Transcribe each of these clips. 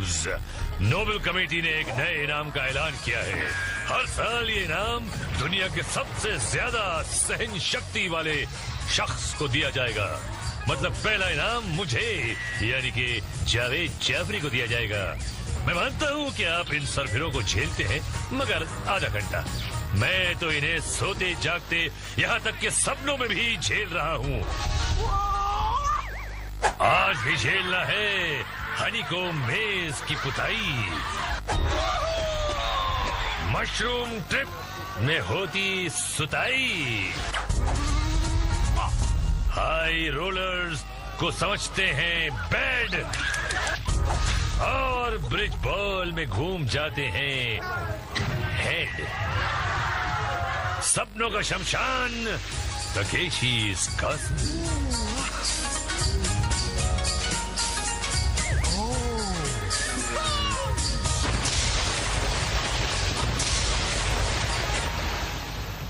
News, Nobel committee ने एक नए इनाम का ऐलान किया है। हर साल ये इनाम दुनिया के सबसे ज्यादा सहन शक्ति वाले शख्स को दिया जाएगा। मतलब पहला इनाम मुझे यानी कि जावेद जाफरी को दिया जाएगा। मैं मानता हूँ कि आप इन सरफिरों को झेलते हैं, मगर आधा घंटा। मैं तो इन्हें सोते जागते यहाँ तक के सपनों में भी झेल रहा हूँ। आज भी झेलना है हनी को मेज की पुताई। मशरूम ट्रिप में होती सुताई। हाई रोलर्स को समझते हैं बेड और ब्रिज बॉल में घूम जाते हैं हेड। सपनों का शमशान तकेशी's castle।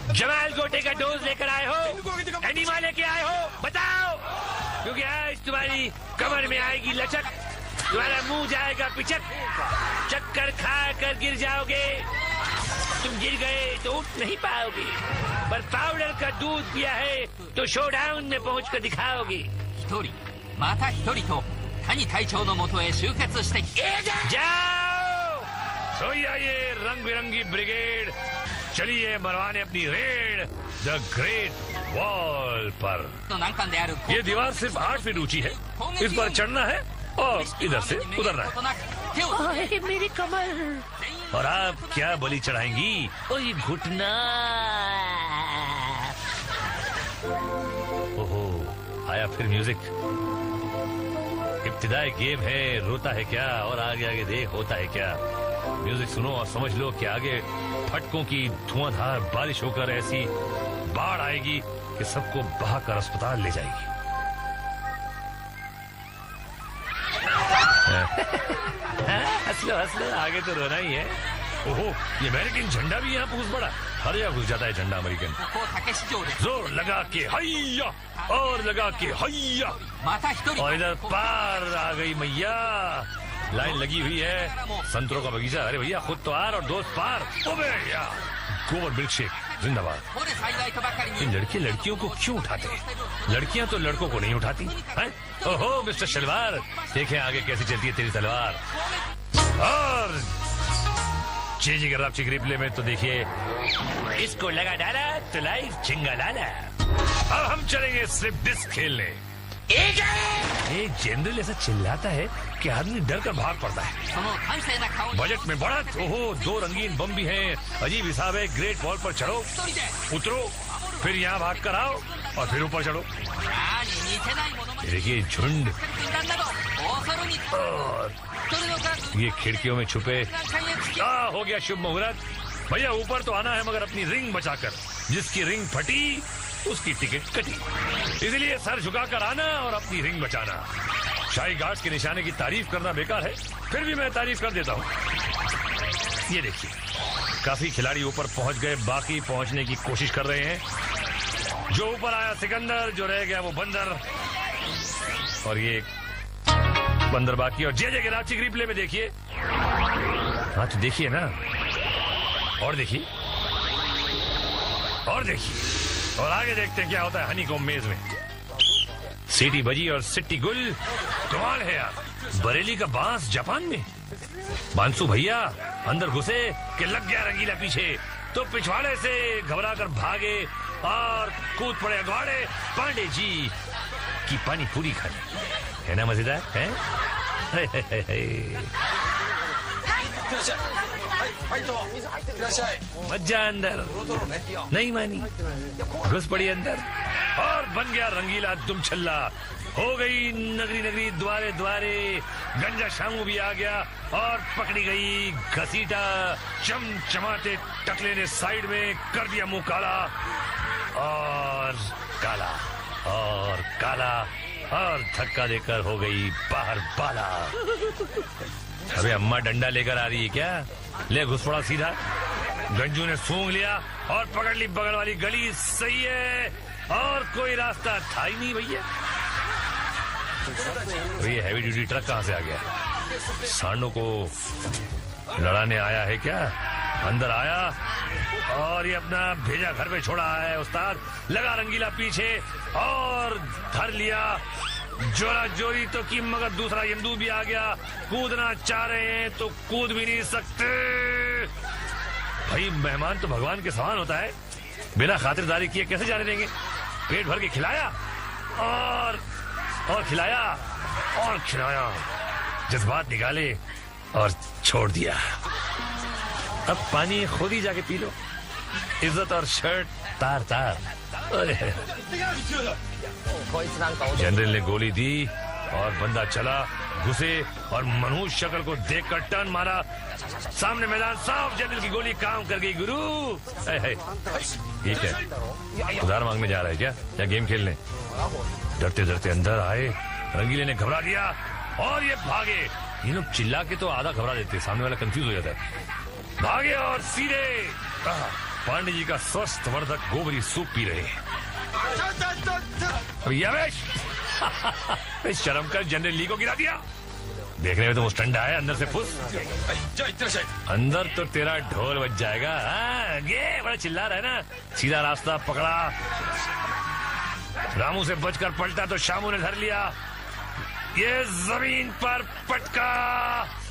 जमाल गोटे का डोज लेकर आए हो, एनिमा लेके आए हो, बताओ। क्योंकि आज तुम्हारी कमर में आएगी लचक, तुम्हारा मुंह जाएगा पिचक, चक्कर खा कर गिर जाओगे। तुम गिर गए तो उठ नहीं पाओगे, पर पाउडर का दूध पिया है तो शोडाउन में पहुंच कर दिखाओगे। जाओ सोया ये रंग बिरंगी ब्रिगेड, चलिए मरवाने अपनी रेड द ग्रेट वॉल पर। ये दीवार सिर्फ 8 फीट ऊंची है, इस पर चढ़ना है और इधर से उतरना है। मेरी कमर। और आप क्या बलि चढ़ाएंगी? ओ ये घुटना। ओहो, आया फिर म्यूजिक। इब्तिदाई गेम है, रोता है क्या और आगे आगे देख होता है क्या। म्यूजिक सुनो और समझ लो कि आगे फटकों की धुआंधार बारिश होकर ऐसी बाढ़ आएगी कि सबको बहाकर अस्पताल ले जाएगी। हंस लो, आगे तो रोना ही है। ओहो, ये अमेरिकन झंडा भी यहाँ घुस पड़ा। हर जगह घुस जाता है झंडा अमेरिकन। जोर लगा के हैया और लगा के हैया, और इधर पार आ गई मैया। लाइन लगी हुई है, संतरों का बगीचा। अरे भैया खुद तो आर और दोस्त पार। ओबे यार, गोबर मिल्क शेक जिंदाबाद। इन लड़के लड़कियों को क्यों उठाते हैं? लड़कियां तो लड़कों को नहीं उठाती हैं? ओहो मिस्टर शलवार, देखें आगे कैसी चलती है तेरी तलवार। और चीजी के रापची रिप्ले में तो देखिए, इसको लगा डाला तो लाइफ चिंगा लाला। अब हम चलेंगे सिर्फ डिस्क खेलने। एक जनरल ऐसा चिल्लाता है कि आदमी डर कर भाग पड़ता है। बजट में बढ़त, ओहो 2 रंगीन बम भी हैं। अजीब हिसाब है, ग्रेट वॉल पर चढ़ो, उतरो, फिर यहाँ भाग कर आओ और फिर ऊपर चढ़ो। देखिए झुंड, और ये खिड़कियों में छुपे। हो गया शुभ मुहूर्त। भैया ऊपर तो आना है, मगर अपनी रिंग बचाकर। जिसकी रिंग फटी उसकी टिकट कटी, इसलिए सर झुकाकर आना और अपनी रिंग बचाना। शाही गार्ड्स के निशाने की तारीफ करना बेकार है, फिर भी मैं तारीफ कर देता हूँ। ये देखिए, काफी खिलाड़ी ऊपर पहुंच गए, बाकी पहुंचने की कोशिश कर रहे हैं। जो ऊपर आया सिकंदर, जो रह गया वो बंदर, और ये बंदर बाकी। और जे के रांची रिप्ले में देखिए। हाँ तो देखिए ना, और देखिए, और देखिए, और आगे देखते हैं क्या होता है हनी को मेज में। सीटी बजी और सिट्टी गुल। कमाल है यार, बरेली का बांस जापान में। बांसु भैया अंदर घुसे कि लग गया रंगीला पीछे, तो पिछवाड़े से घबरा कर भागे और कूद पड़े अगवाड़े पांडे जी की पानी पूरी खाने। है ना मजेदार है? मज्जा अंदर नहीं मानी, घुस पड़ी अंदर और बन गया रंगीला दुम छल्ला। हो गई नगरी नगरी द्वारे द्वारे, गंजा शामू भी आ गया और पकड़ी गई घसीटा। चमचमाते टकले ने साइड में कर दिया मुंह काला और काला और काला, और धक्का देकर हो गई बाहर बाला। अबे अम्मा डंडा लेकर आ रही है क्या? ले घुस पड़ा सीधा। गंजू ने सूंघ लिया और पकड़ ली बगल वाली गली। सही है, और कोई रास्ता था ही नहीं भैया। तो ये हैवी ड्यूटी ट्रक कहाँ से आ गया? सांडों को लड़ाने आया है क्या? अंदर आया और ये अपना भेजा घर पे छोड़ा है। उस्ताद लगा रंगीला पीछे और धर लिया। जोरा जोरी तो की, मगर दूसरा यमदू भी आ गया। कूदना चाह रहे हैं तो कूद भी नहीं सकते। भाई मेहमान तो भगवान के समान होता है, बिना खातिरदारी किए कैसे जाने देंगे? पेट भर के खिलाया और खिलाया और खिलाया, जज्बात निकाले और छोड़ दिया। अब पानी खुद ही जाके पी लो। इज्जत और शर्ट तार तार। जनरल ने गोली दी और बंदा चला, घुसे और मनहूस शक्ल को देखकर टर्न मारा। सामने मैदान साफ। जनरल की गोली काम कर गई। गुरु ठीक है, उधार मांगने जा रहा है क्या या गेम खेलने? डरते डरते अंदर आए। रंगीले ने घबरा दिया और ये भागे। ये लोग चिल्ला के तो आधा घबरा देते, सामने वाला कंफ्यूज हो जाता है। भागे और सीधे पांडे जी का स्वस्थ वर्धक गोबरी सूप पी रहे। शर्म कर, जनरल ली को गिरा दिया। देखने में तो मुस्टंडा है, अंदर से फुस। अंदर तो तेरा ढोल बज जाएगा। गे बड़ा चिल्ला रहा है ना। सीधा रास्ता पकड़ा। रामू से बचकर पलटा तो शामू ने धर लिया। ये जमीन पर पटका।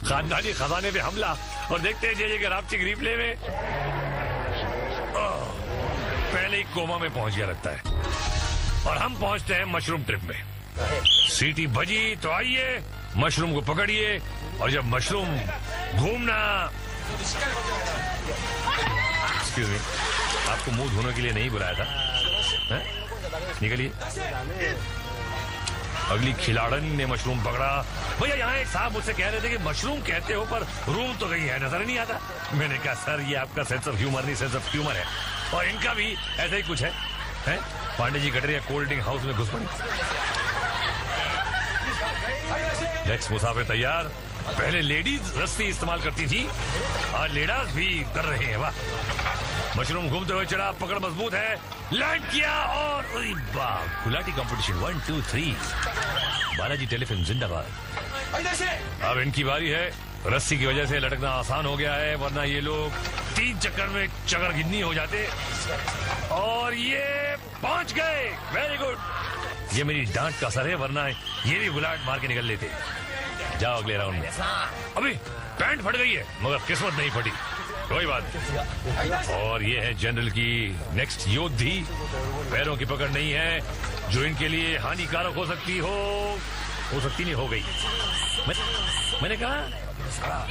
खानदानी खजाने पे हमला। और देखते हैं जे के राप्चिक रिप्ले में पहले ही कोमा में पहुंच गया लगता है। और हम पहुंचते हैं मशरूम ट्रिप में। सीटी बजी तो आइए, मशरूम को पकड़िए और जब मशरूम घूमना। एक्सक्यूज मी, आपको मुंह धोने के लिए नहीं बुलाया था, निकलिए। अगली खिलाड़न ने मशरूम पकड़ा। भैया यहाँ एक साहब मुझसे कह रहे थे कि मशरूम कहते हो पर रूम तो कहीं है, नजर नहीं आता। मैंने कहा सर ये आपका सेंस ऑफ ह्यूमर नहीं, सेंस ऑफ ट्यूमर है। और इनका भी ऐसा ही कुछ है? Pandey ji Katariya cold drink house में घुस पड़ी। नेक्स्ट मुसाफिर तैयार। पहले लेडीज रस्सी इस्तेमाल करती थी, आज लेडास भी कर रहे हैं। वाह। मशरूम घूमते हुए चढ़ा, पकड़ मजबूत है, लैंड किया और गुलाटी कंपटीशन 1 2 3। बालाजी टेलीफिल्म जिंदाबाद। अब इनकी बारी है। रस्सी की वजह से लटकना आसान हो गया है, वरना ये लोग 3 चक्कर में चक्कर गिन्नी हो जाते। और ये पहुंच गए। Very good. ये मेरी डांट का असर है, वरना ये भी गुलाट मार के निकल लेते। जाओ अगले राउंड में। अभी पैंट फट गई है मगर किस्मत नहीं फटी, कोई बात नहीं। और ये है जनरल की नेक्स्ट योद्धी। पैरों की पकड़ नहीं है जो इनके लिए हानिकारक हो सकती नहीं, हो गई। मैंने कहा,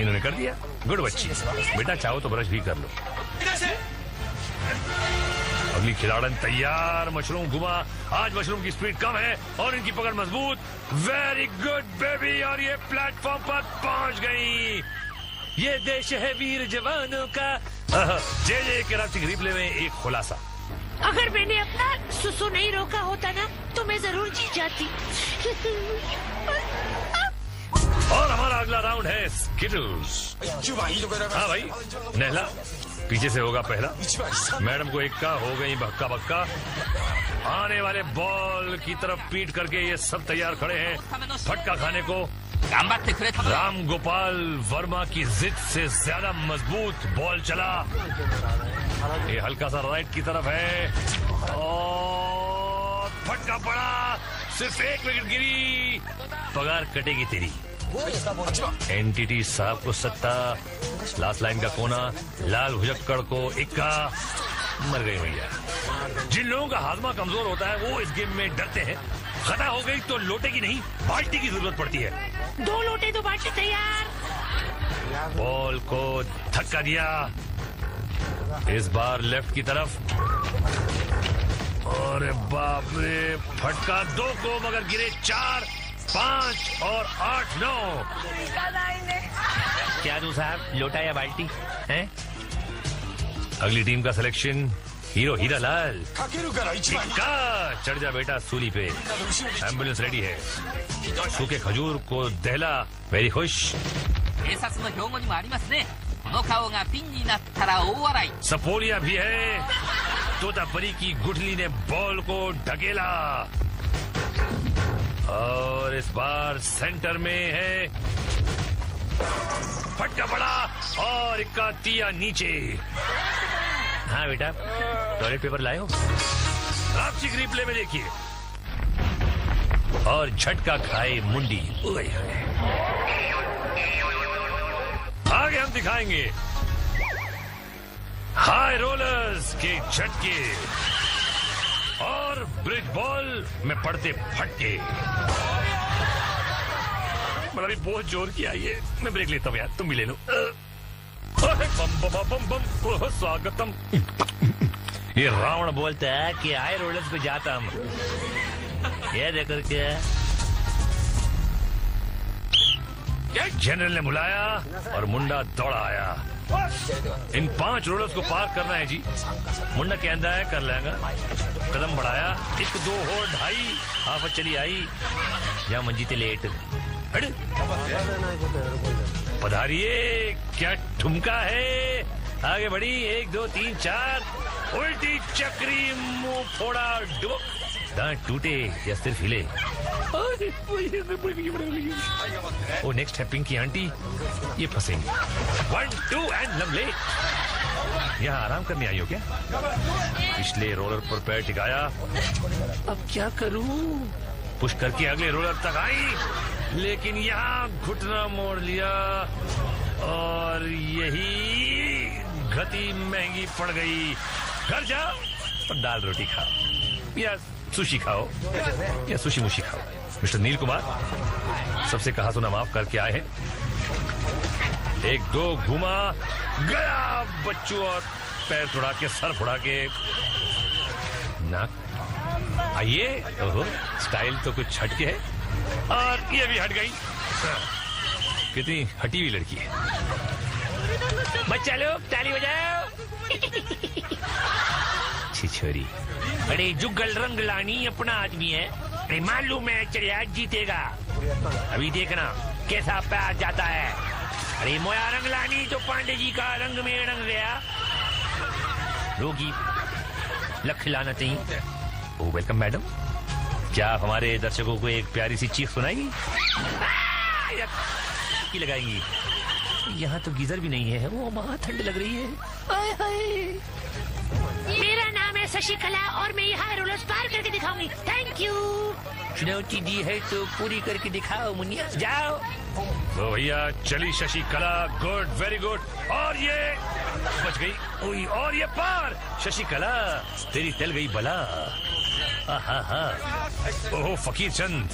इन्होंने कर दिया। गुड बच्ची, बेटा चाहो तो ब्रश भी कर लो। अगली खिलाड़न तैयार। मशरूम घुमा। आज मशरूम की स्पीड कम है और इनकी पकड़ मजबूत। Very good baby. और ये प्लेटफॉर्म पर पहुंच गई। ये देश है वीर जवानों का। जे के राप्चिक रिप्ले में एक खुलासा। अगर मैंने अपना सुसु नहीं रोका होता ना तो मैं जरूर जीत जाती। और हमारा अगला राउंड है स्किटल्स। हाँ भाई, नहला पीछे से होगा पहला। मैडम को इक्का हो गई बक्का बक्का। आने वाले बॉल की तरफ पीट करके ये सब तैयार खड़े हैं फटका खाने को। राम गोपाल वर्मा की जिद से ज्यादा मजबूत बॉल चला। ये हल्का सा राइट की तरफ है और फटका पड़ा। सिर्फ 1 विकेट गिरी। पगार कटेगी तेरी। एनटीटी साहब को सत्ता। लास्ट लाइन का कोना। लाल भुजक्कड़ को इक्का। मर गए भैया। जिन लोगों का हाजमा कमजोर होता है वो इस गेम में डरते हैं। खता हो गई तो लोटे की नहीं बाल्टी की जरूरत पड़ती है। 2 लोटे 2 बाल्टी तैयार। बॉल को धक्का दिया। इस बार लेफ्ट की तरफ। और बाप रे, फटका 2 को मगर गिरे 4 5 और 8 9। क्या दूं साहब, लोटा या बाल्टी है? अगली टीम का सिलेक्शन हीरो हीरा लाल। चढ़ जा बेटा सूली पे। एम्बुलेंस रेडी है। सूखे खजूर को दहला। वेरी खुश। सपोलिया भी है। तोतापरी की गुठली ने बॉल को ढकेला और इस बार सेंटर में है फटका पड़ा और इक्का तिया नीचे। हाँ बेटा, टॉयलेट पेपर लाए हो? आपसी रिप्ले में देखिए। और झटका खाए मुंडी। आगे हम दिखाएंगे हाई रोलर्स के झटके और ब्रिज बॉल में पड़ते फटके। मतलब अभी बहुत जोर की आई है, मैं ब्रेक लेता हूँ यार, तुम भी ले लो। बम बम बम बम, स्वागतम। ये रावण बोलता है कि हाई रोलर्स पे जाता हम। ये देखो क्या जनरल ने बुलाया और मुंडा दौड़ा आया। इन 5 रोलर्स को पार करना है जी। मुंडा के अंदर है, कर लेगा। कदम बढ़ाया, 1 2 और 2.5 हाफ चली आई। यहाँ मंजीते लेट पधारिए, क्या ठुमका है। आगे बढ़ी, 1 2 3 4, उल्टी चक्री, मुंह फोड़ा, डुबक, दांत टूटे या सिर्फ हिले। ओ नेक्स्ट है पिंकी आंटी, ये फंसेंगे। 1 2 एंड लमले। यहाँ आराम करने आई हो क्या? पिछले रोलर पर पैर टिकाया, अब क्या करूं? पुश करके अगले रोलर तक आई, लेकिन यहाँ घुटना मोड़ लिया और यही गति महंगी पड़ गई। घर जाओ और दाल रोटी खाओ या सुशी खाओ या सुशी मुशी खाओ। मिस्टर नील कुमार, सबसे कहा सुना माफ करके आए हैं। 1 2 घुमा गया बच्चों और पैर थोड़ा के, सर थोड़ा के, नाक। आइए, ओहो स्टाइल तो कुछ हटके है और ये भी हट गई। कितनी हटी हुई लड़की है। बच्चा लोग ताली बजाओ। छिछोरी, अरे जुगल रंग लानी अपना आदमी है, अरे मालूम है चलिए आज जीतेगा। अभी देखना कैसा पैर जाता है। अरे मोया रंग लानी तो पांडे जी का रंग में रंग गया। रोगी लख लाना चाहिए। ओ वेलकम मैडम, क्या आप हमारे दर्शकों को एक प्यारी सी चीख सुनाएंगी? की लगाएंगी। यहाँ तो गीजर भी नहीं है, वो वहाँ ठंड लग रही है। आय हाय। मेरा नाम है शशिकला और मैं यहाँ रोलर्स पार करके दिखाऊंगी। Thank you. चुनौती दी है तो पूरी करके दिखाओ मुनिया, जाओ। तो भैया चली शशिकला, गुड, वेरी गुड। और ये बच गई, और ये पार। शशिकला तेरी टल गई बला। ओहो फकीर चंद,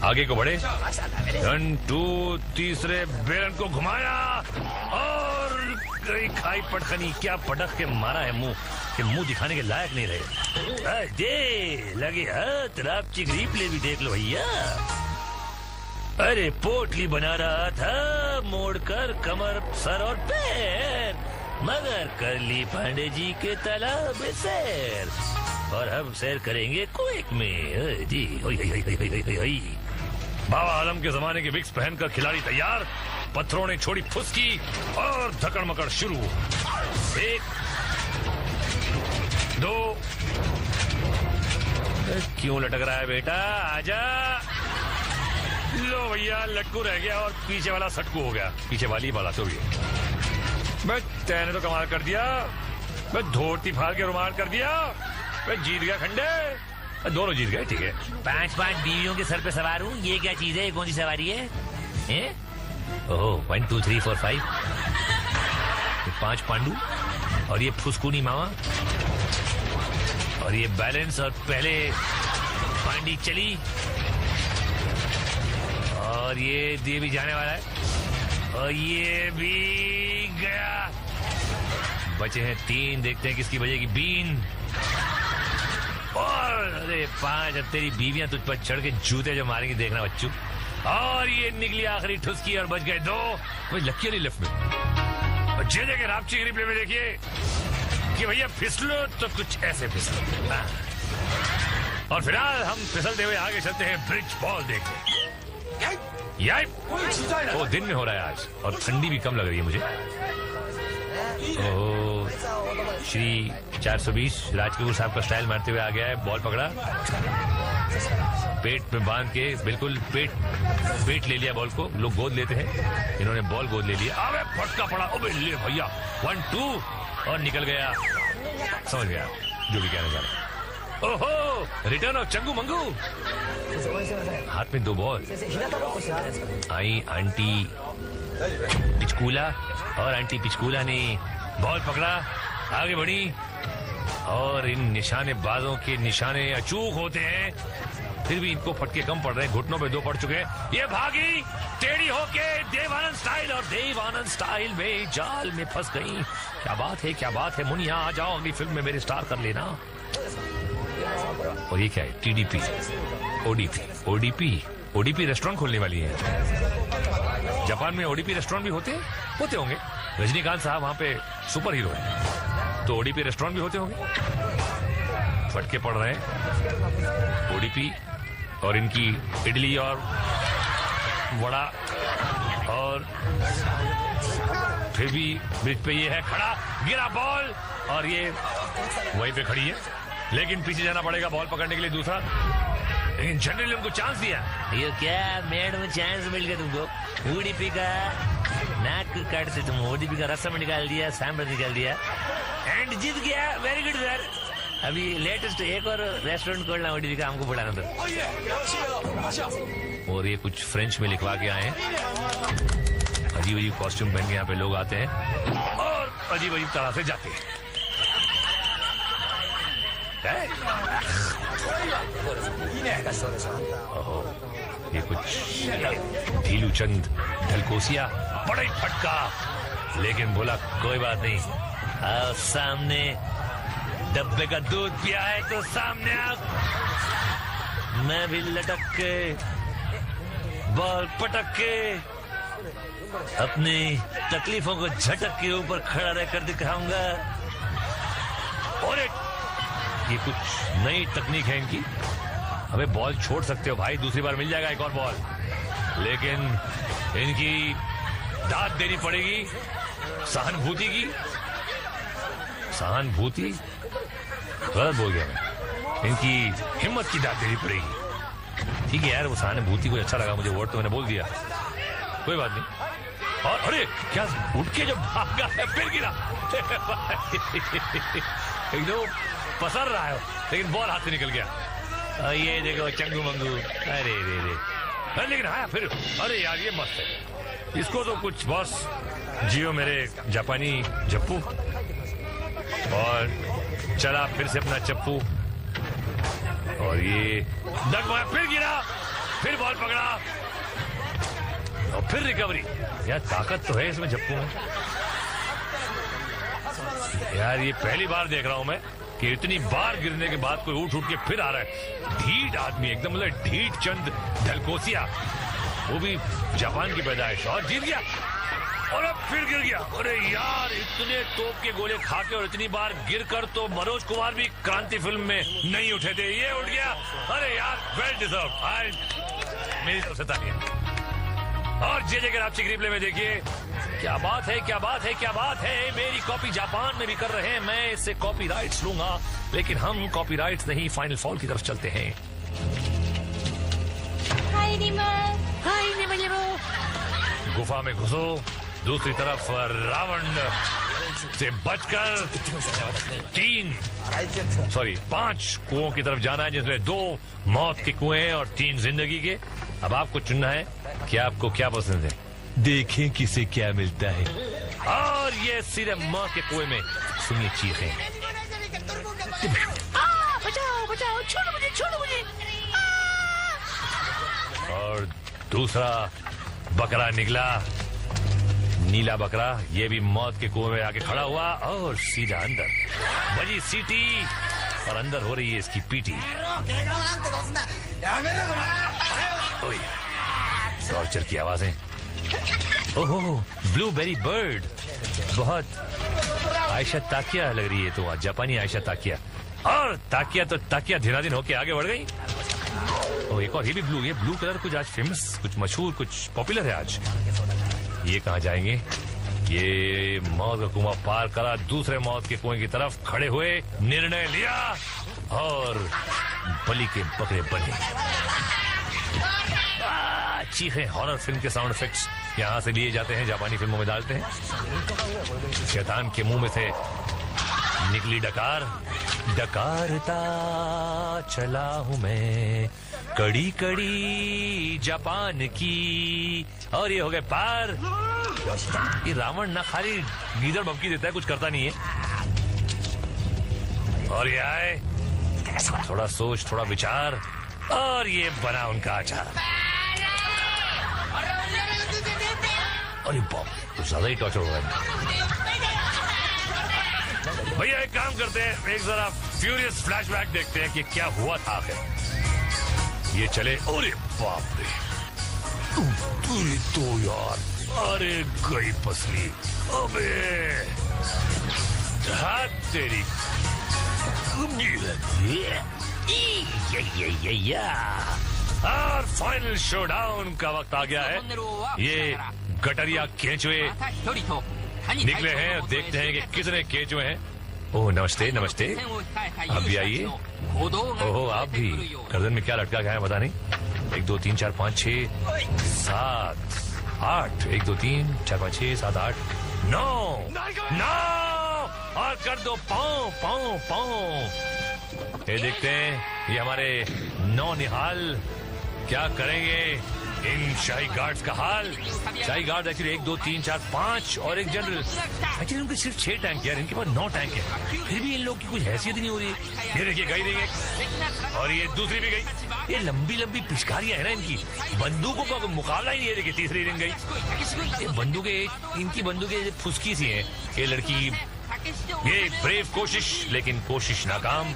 आगे को बढ़े। 1 2, तीसरे बेलन को घुमाया और गई खाई पटखनी। क्या पटक के मारा है मुंह, कि मुंह दिखाने के लायक नहीं रहे। दे लगे हाथ, रापची रिप्ले भी देख लो भैया। अरे पोटली बना रहा था, मोड़कर कमर, सर और पैर, मगर कर ली पांडे जी के तालाब में सैर। और हम सैर करेंगे क्विक में जी। बाबा आलम के जमाने के विक्स पहनकर खिलाड़ी तैयार। पत्थरों ने छोड़ी फुसकी और धकड़ मकड़ शुरू। 1 2। क्यों लटक रहा है बेटा, आजा। लो भैया, लटकू रह गया और पीछे वाला सटकू हो गया। पीछे वाली वाला तो भी मैं तैने तो कमाल कर दिया। मैं धोती फाड़ के रुमाल कर दिया। मैं जीत गया खंडे। दोनों जीत गए, ठीक है। 5 बीवियों के सर पे सवार हूँ। ये क्या चीज है, कौन सी सवारी है? ओह 1 2 3 4 5। 5 पांडु और ये फुसकुनी मामा और ये बैलेंस। और पहले पांडी चली और ये भी जाने वाला है और ये भी गया। बचे हैं 3, देखते हैं किसकी बजेगी बीन। और अरे 5, अब तेरी बीवियां तुझ पर चढ़ के जूते जो मारेंगी, देखना बच्चू। और ये निकली आखिरी ठुसकी और बच गए 2। भाई लकी वाली लेफ्ट में। और जे देखे रापची रिप्ले में देखिए कि भैया फिसलो तो कुछ ऐसे फिसलो। और फिलहाल हम फिसलते हुए आगे चलते हैं ब्रिज बॉल देखने। वो दिन में हो रहा है आज और ठंडी भी कम लग रही है मुझे। ओह, श्री 420 राजकपूर साहब का स्टाइल मारते हुए आ गया है, बॉल पकड़ा। पेट में बांध के बिल्कुल पेट ले लिया बॉल को। लोग गोद लेते हैं, इन्होंने बॉल गोद ले लिया। अबे फटका पड़ा, अबे ले भैया 1-2 और निकल गया। समझ गया जो भी कहना चाह रहा। ओहो, रिटर्न ऑफ चंगू मंगू। हाथ में 2 बॉल। आई आंटी पिचकूला और आंटी पिचकूला ने बॉल पकड़ा, आगे बढ़ी और इन निशानेबाजों के निशाने अचूक होते हैं, फिर भी इनको फटके कम पड़ रहे हैं। घुटनों पे 2 पड़ चुके हैं। ये भागी टेढ़ी होके देवानंद स्टाइल, और देवानंद स्टाइल में जाल में फंस गई। क्या बात है, क्या बात है मुनिया, आ जाओ अगली फिल्म में मेरे स्टार कर लेना। और ये क्या है? TDP ODP रेस्टोरेंट खोलने वाली है। जापान में ODP रेस्टोरेंट भी होते होंगे। रजनीकांत साहब वहां पे सुपर हीरो है, तो ODP रेस्टोरेंट भी होते होंगे। फटके पड़ रहे हैं ODP और इनकी इडली और वड़ा, और फिर भी ब्रिज पे ये है खड़ा, गिरा बॉल और ये वहीं पे खड़ी है, लेकिन पीछे जाना पड़ेगा बॉल पकड़ने के लिए दूसरा। लेकिन जनरली उनको चांस दिया। ये क्या मैडम चांस मिल गया तुमको? ODP का नाक काट से तुम ODP का रसम निकाल दिया, सांभर निकाल दिया एंड जीत गया। Very good sir. अभी लेटेस्ट एक और रेस्टोरेंट खोलना ODP का, हमको बुलाना था। और ये कुछ फ्रेंच में लिखवा के आए हैं। अजीब अजीब कॉस्ट्यूम पहन के यहाँ पे लोग आते हैं और अजीब अजीब तरह से जाते हैं। ये कुछ ढीलू चंद ढलकोसिया, बड़ा ही फटका, लेकिन बोला कोई बात नहीं, आओ सामने, डब्बे का दूध पिया है तो सामने आ। मैं भी लटक के बॉल पटक के अपनी तकलीफों को झटक के ऊपर खड़ा रहकर दिखाऊंगा। और ये कुछ नई तकनीक है इनकी। हमें बॉल छोड़ सकते हो भाई, दूसरी बार मिल जाएगा एक और बॉल, लेकिन इनकी दाद देनी पड़ेगी सहानुभूति की। सहानुभूति गलत बोल गया मैं, इनकी हिम्मत की दाद देनी पड़ेगी। ठीक है यार, वो सहानुभूति को अच्छा लगा मुझे, वर्ड तो मैंने बोल दिया, कोई बात नहीं। और अरे क्या उठ के जब भागा है फिर गिरा एकदम पसर रहा है, लेकिन बॉल हाथ से निकल गया। ये देखो चंगू मंगू, अरे रे लेकिन हाँ फिर, अरे यार ये मस्त है, इसको तो कुछ बॉस जियो मेरे जापानी जप्पू। और चला फिर से अपना चप्पू, और ये डगमगा, फिर गिरा, फिर बॉल पकड़ा और फिर रिकवरी। यार ताकत तो है इसमें जप्पू में यार। ये पहली बार देख रहा हूं मैं कि इतनी बार गिरने के बाद कोई उठ के फिर आ रहा है। ढीठ आदमी एकदम, मतलब ढीठ चंद ढलकोसिया, वो भी जापान की पैदाइश, और जीत गया और अब फिर गिर गया। अरे यार इतने तोप के गोले खा के और इतनी बार गिर कर तो मनोज कुमार भी क्रांति फिल्म में नहीं उठे थे, ये उठ गया। अरे यार वेल डिजर्व, मेरी तरफ से तालियां। और जे कराची की रिप्ले में देखिए, क्या बात है, क्या बात है, क्या बात है। मेरी कॉपी जापान में भी कर रहे हैं, मैं इससे कॉपीराइट्स लूंगा, लेकिन हम कॉपीराइट्स नहीं, फाइनल फॉल की तरफ चलते हैं। हाय निमो, गुफा में घुसो, दूसरी तरफ रावण से बचकर 5 कुओं की तरफ जाना है, जिसमें 2 मौत के कुएं और 3 जिंदगी के। अब आपको चुनना है कि आपको क्या पसंद है, देखें किसे क्या मिलता है। और ये सीधे मौत के कुएं में, सुनिए चीखें। बचाओ बचाओ, छोड़ो मुझे। और दूसरा बकरा निकला, नीला बकरा, ये भी मौत के कुएं में आके खड़ा हुआ और सीधा अंदर। बजी सीटी और अंदर हो रही है इसकी पीटी। टॉर्चर की आवाजें। ओहो, ब्लूबेरी बर्ड, बहुत आयशा ताकिया लग रही है, तो जापानी आयशा ताकिया। और ताकिया धीराधीन होके आगे बढ़ गई। और एक और ये भी ब्लू, ये ब्लू कलर कुछ आज फेमस, कुछ मशहूर, कुछ पॉपुलर है आज। ये कहाँ जाएंगे? ये मौत का कुआं पार करा, दूसरे मौत के कुएं की तरफ खड़े हुए, निर्णय लिया और बलि के बकरे बने। चीखें हॉरर फिल्म के साउंड इफेक्ट्स यहाँ से लिए जाते हैं, जापानी फिल्मों में डालते हैं। शैतान के मुंह में से निकली डकार, डकारता चला हूं मैं कड़ी कड़ी जापान की। और ये हो गए पार। ये रावण ना खाली गीदड़ बमकी देता है, कुछ करता नहीं है। और ये आए, थोड़ा सोच थोड़ा विचार, और ये बना उनका अचार। अरे बाप, तो ज्यादा ही टॉर्चर हो रहा है। भैया एक काम करते हैं, एक जरा फ्यूरियस फ्लैशबैक देखते हैं कि क्या हुआ था आखिर। ये चले, अरे बाप रे, तो यार, अरे गई पसली, अबे हाथ तेरी। और फाइनल शोडाउन का वक्त आ गया है। ये गटरिया केंचुए निकले हैं, देखते हैं कि कितने केंचुए हैं। ओह नमस्ते नमस्ते, आप भी आइए। ओहो आप भी, गर्दन में क्या लटका गया है पता नहीं। 1 2 3 4 5 6 7 8, 1 2 3 4 5 6 7 8 9 और कर दो पाँव पाँव पाँव। ये देखते हैं ये हमारे नौनिहाल क्या करेंगे इन शाही गार्ड्स का हाल। शाही गार्ड एक्चुअली 1 2 3 4 5 और एक जनरल। एक्चुअली उनके सिर्फ 6 टैंक है, इनके पास 9 टैंक है, फिर भी इन लोग की कुछ हैसियत नहीं हो रही है। ये देखिए गई नहीं, और ये दूसरी भी गई। ये लंबी लंबी पिचकारियां है ना इनकी, बंदूकों का मुकाबला ही नहीं है। देखिए तीसरी रिंग गई। ये बंदूकें, इनकी बंदूकें फुसकी सी हैं। ये लड़की, ये ब्रेव कोशिश, लेकिन कोशिश नाकाम।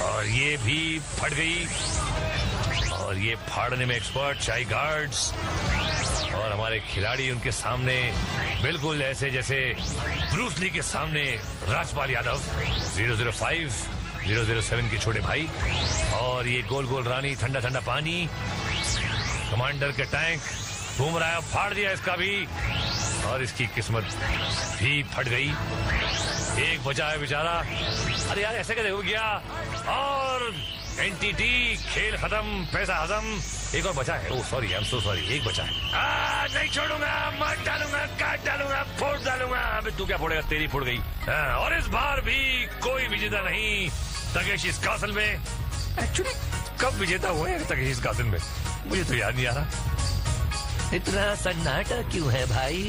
और ये भी फट गई, और ये फाड़ने में एक्सपर्ट शाही गार्ड्स। और हमारे खिलाड़ी उनके सामने बिल्कुल ऐसे जैसे ब्रूस ली के सामने राजपाल यादव। 005 007 के छोटे भाई। और ये गोल गोल रानी, ठंडा ठंडा पानी, कमांडर के टैंक घूम रहा है, फाड़ दिया इसका भी, और इसकी किस्मत भी फट गई। एक बचा है बेचारा। अरे यार ऐसे कैसे हो गया। और एनटीटी खेल खत्म, पैसा हजम। एक और बचा है, oh sorry, I am so sorry, एक बचा है। नहीं छोड़ूंगा, मार डालूंगा, काट डालूंगा, फोड़ डालूंगा। अबे तू क्या फोड़ेगा, तेरी फोड़ गई। और इस बार भी कोई विजेता नहीं तकेशी इस कासल में। एक्चुअली कब विजेता हुए तकेशी इस कासल में, मुझे तो याद नहीं आ रहा। इतना सन्नाटा क्यों है भाई?